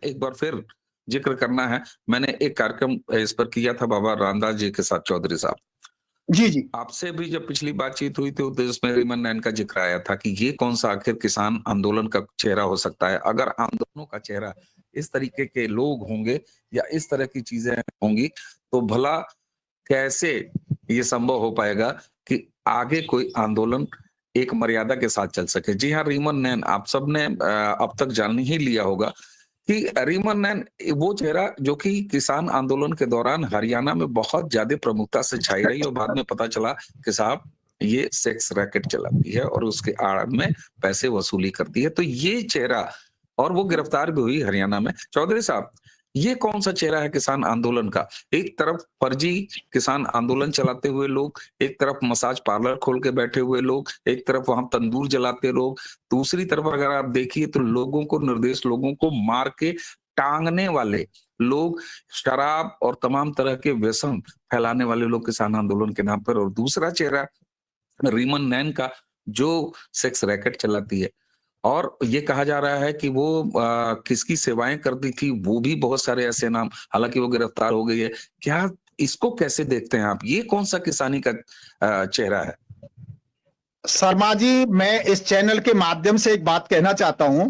एक बार फिर जिक्र करना है। मैंने एक कार्यक्रम इस पर किया था बाबा रामदास जी के साथ, चौधरी साहब। जी, जी। आपसे भी जब पिछली बातचीत हुई थी तो इसमें रीमन नैन का जिक्र आया था कि ये कौन-सा आखिर किसान आंदोलन का चेहरा हो सकता है। अगर आंदोलनों का चेहरा इस तरीके के लोग होंगे या इस तरह की चीज़ें होंगी, तो भला कैसे ये संभव हो पाएगा कि आगे कोई आंदोलन एक मर्यादा के साथ चल सके। जी हाँ, रीमन नैन आप सबने अब तक जान ही लिया होगा कि रीमन नैन वो चेहरा जो कि किसान आंदोलन के दौरान हरियाणा में बहुत ज्यादा प्रमुखता से छाई रही और बाद में पता चला कि साहब ये सेक्स रैकेट चलाती है और उसके आड़ में पैसे वसूली करती है। तो ये चेहरा, और वो गिरफ्तार भी हुई हरियाणा में। चौधरी साहब, ये कौन सा चेहरा है किसान आंदोलन का? एक तरफ फर्जी किसान आंदोलन चलाते हुए लोग, एक तरफ मसाज पार्लर खोल के बैठे हुए लोग, एक तरफ वहां तंदूर जलाते लोग, दूसरी तरफ अगर आप देखिए तो लोगों को, निर्दोष लोगों को मार के टांगने वाले लोग, शराब और तमाम तरह के व्यसन फैलाने वाले लोग किसान आंदोलन के नाम पर, और दूसरा चेहरा रीमन नैन का जो सेक्स रैकेट चलाती है। और ये कहा जा रहा है कि वो किसकी सेवाएं करती थी, वो भी बहुत सारे ऐसे नाम, हालांकि वो गिरफ्तार हो गई है। क्या इसको कैसे देखते हैं आप? ये कौन सा किसानी का चेहरा है? शर्मा जी, मैं इस चैनल के माध्यम से एक बात कहना चाहता हूं।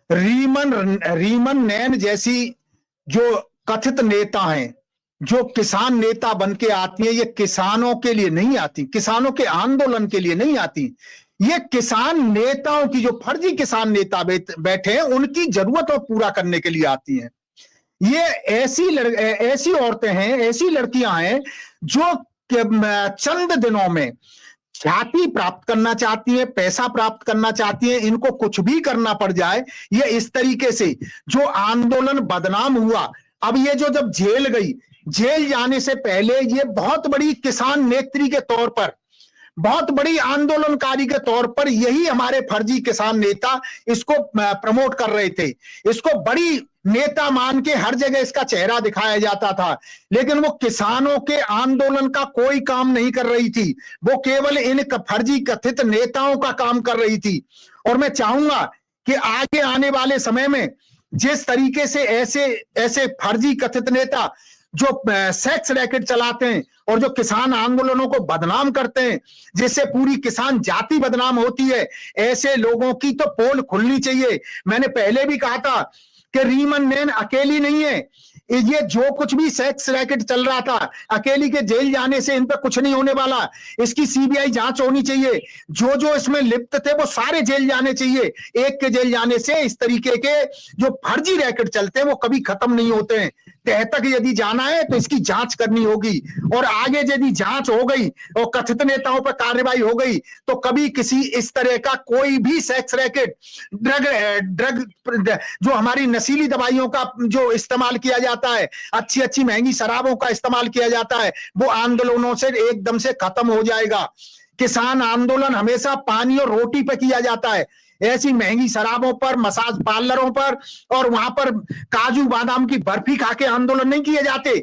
रीमन नैन जैसी जो कथित नेता हैं, जो किसान नेता बन के आती है, ये किसानों के लिए नहीं आती, किसानों के आंदोलन के लिए नहीं आती। ये किसान नेताओं की, जो फर्जी किसान नेता बैठे हैं, उनकी जरूरतों पूरा करने के लिए आती हैं। ये ऐसी औरतें हैं, ऐसी लड़कियां हैं जो चंद दिनों में ख्याति प्राप्त करना चाहती है, पैसा प्राप्त करना चाहती है। इनको कुछ भी करना पड़ जाए। ये इस तरीके से जो आंदोलन बदनाम हुआ, अब ये जो जब जेल गई, जेल जाने से पहले ये बहुत बड़ी किसान नेत्री के तौर पर, बहुत बड़ी आंदोलनकारी के तौर पर यही हमारे फर्जी किसान नेता इसको प्रमोट कर रहे थे। इसको बड़ी नेता मान के हर जगह इसका चेहरा दिखाया जाता था, लेकिन वो किसानों के आंदोलन का कोई काम नहीं कर रही थी। वो केवल इन फर्जी कथित नेताओं का काम कर रही थी। और मैं चाहूंगा कि आगे आने वाले समय में जिस तरीके से ऐसे ऐसे फर्जी कथित नेता जो सेक्स रैकेट चलाते हैं और जो किसान आंदोलनों को बदनाम करते हैं, जिससे पूरी किसान जाति बदनाम होती है, ऐसे लोगों की तो पोल खुलनी चाहिए। मैंने पहले भी कहा था कि रीमन नैन अकेली नहीं है। ये जो कुछ भी सेक्स रैकेट चल रहा था, अकेली के जेल जाने से इन पर कुछ नहीं होने वाला। इसकी सीबीआई जांच होनी चाहिए। जो जो इसमें लिप्त थे वो सारे जेल जाने चाहिए। एक के जेल जाने से इस तरीके के जो फर्जी रैकेट चलते हैं वो कभी खत्म नहीं होते हैं। तह तक यदि जाना है तो इसकी जांच करनी होगी, और आगे यदि जांच हो गई और कथित नेताओं पर कार्रवाई हो गई तो कभी किसी इस तरह का कोई भी सेक्स रैकेट, ड्रग जो हमारी नशीली दवाइयों का जो इस्तेमाल किया जाता है, अच्छी अच्छी महंगी शराबों का इस्तेमाल किया जाता है, वो आंदोलनों से एकदम से खत्म हो जाएगा। किसान आंदोलन हमेशा पानी और रोटी पे किया जाता है। ऐसी महंगी शराबों पर, मसाज पार्लरों पर और वहां पर काजू बादाम की बर्फी खा के आंदोलन नहीं किए जाते।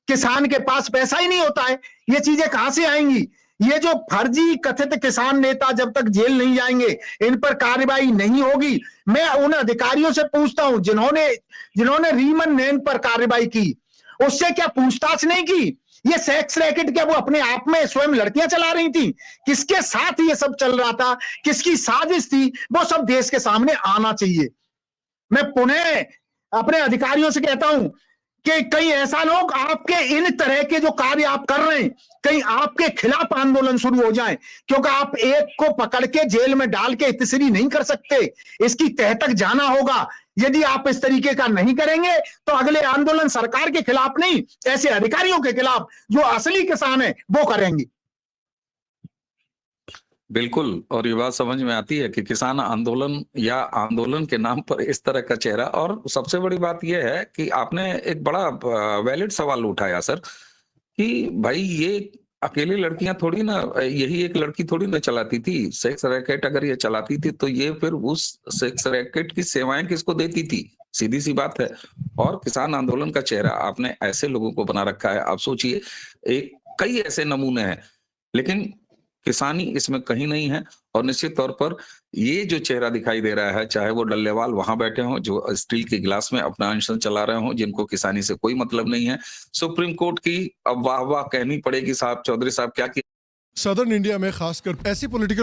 किसान के पास पैसा ही नहीं होता है, ये चीजें कहां से आएंगी? ये जो फर्जी कथित किसान नेता जब तक जेल नहीं जाएंगे, इन पर कार्रवाई नहीं होगी। मैं उन अधिकारियों से पूछता हूं जिन्होंने रीमन नैन पर कार्रवाई की, उससे क्या पूछताछ नहीं की? ये सेक्स रैकेट क्या वो अपने आप में स्वयं लड़कियां चला रही थी? किसके साथ ये सब चल रहा था, किसकी साजिश थी, वो सब देश के सामने आना चाहिए। मैं पुनः अपने अधिकारियों से कहता हूं कि कहीं ऐसा लोग आपके इन तरह के जो कार्य आप कर रहे हैं, कहीं आपके खिलाफ आंदोलन शुरू हो जाए, क्योंकि आप एक को पकड़ के जेल में डाल के इतनी नहीं कर सकते। इसकी तह तक जाना होगा। यदि आप इस तरीके का नहीं करेंगे तो अगले आंदोलन सरकार के खिलाफ नहीं, ऐसे अधिकारियों के खिलाफ जो असली किसान है वो करेंगे। बिल्कुल, और ये बात समझ में आती है कि किसान आंदोलन या आंदोलन के नाम पर इस तरह का चेहरा। और सबसे बड़ी बात यह है कि आपने एक बड़ा वैलिड सवाल उठाया सर, कि भाई ये अकेली लड़कियां थोड़ी ना, यही एक लड़की थोड़ी ना चलाती थी सेक्स रैकेट। अगर ये चलाती थी तो ये फिर उस सेक्स रैकेट की सेवाएं किसको देती थी? सीधी सी बात है। और किसान आंदोलन का चेहरा आपने ऐसे लोगों को बना रखा है, आप सोचिए, एक कई ऐसे नमूने हैं। लेकिन किसानी इसमें कहीं नहीं है। और निश्चित तौर पर ये जो चेहरा दिखाई दे रहा है, चाहे वो डल्लेवाल वहां बैठे हों जो स्टील के गिलास में अपना अनशन चला रहे हों, जिनको किसानी से कोई मतलब नहीं है, सुप्रीम कोर्ट की अब वाह वाह कहनी पड़ेगी। साहब चौधरी साहब क्या सदर्न इंडिया में खासकर ऐसी पॉलिटिकल